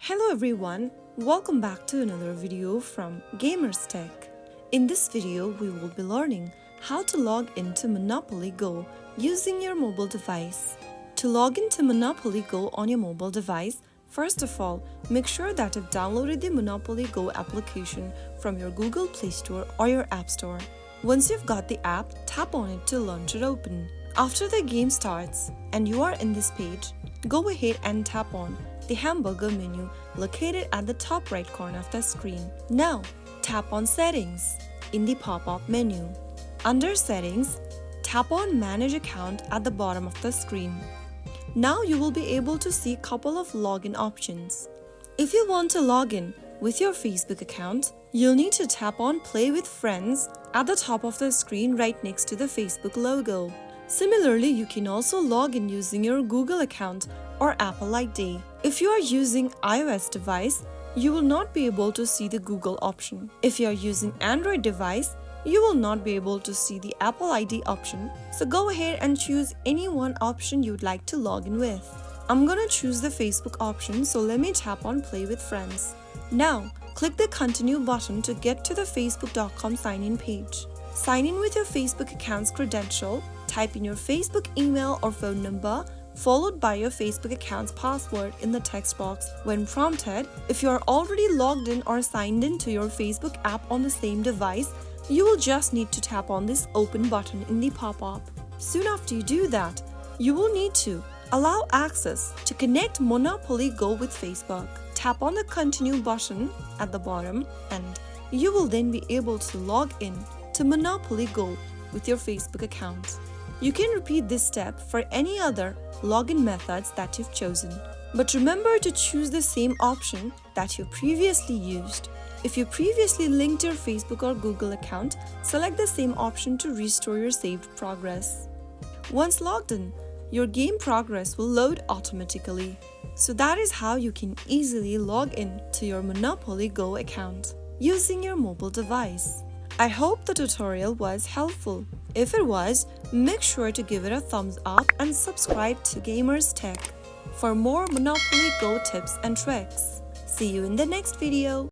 Hello everyone, welcome back to another video from Gamers Tech. In this video, we will be learning how to log into Monopoly Go using your mobile device. To log into Monopoly Go on your mobile device, first of all, make sure that you've downloaded the Monopoly Go application from your Google Play Store or your App Store. Once you've got the app, tap on it to launch it open. After the game starts and you are in this page, go ahead and tap on the hamburger menu located at the top right corner of the screen. Now, tap on Settings in the pop-up menu. Under Settings, tap on Manage Account at the bottom of the screen. Now you will be able to see a couple of login options. If you want to log in with your Facebook account, you'll need to tap on Play with Friends at the top of the screen right next to the Facebook logo. Similarly, you can also log in using your Google account or Apple ID. If you are using iOS device, you will not be able to see the Google option. If you are using Android device, you will not be able to see the Apple ID option. So go ahead and choose any one option you'd like to log in with. I'm gonna choose the Facebook option, so let me tap on Play with Friends. Now, click the Continue button to get to the facebook.com sign-in page. Sign in with your Facebook account's credential, type in your Facebook email or phone number, followed by your Facebook account's password in the text box. When prompted, if you are already logged in or signed in to your Facebook app on the same device, you will just need to tap on this Open button in the pop-up. Soon after you do that, you will need to allow access to connect Monopoly Go with Facebook. Tap on the Continue button at the bottom and you will then be able to log in to Monopoly Go with your Facebook account. You can repeat this step for any other login methods that you've chosen. But remember to choose the same option that you previously used. If you previously linked your Facebook or Google account, select the same option to restore your saved progress. Once logged in, your game progress will load automatically. So that is how you can easily log in to your Monopoly Go account using your mobile device. I hope the tutorial was helpful. If it was, make sure to give it a thumbs up and subscribe to Gamers Tech for more Monopoly Go tips and tricks. See you in the next video.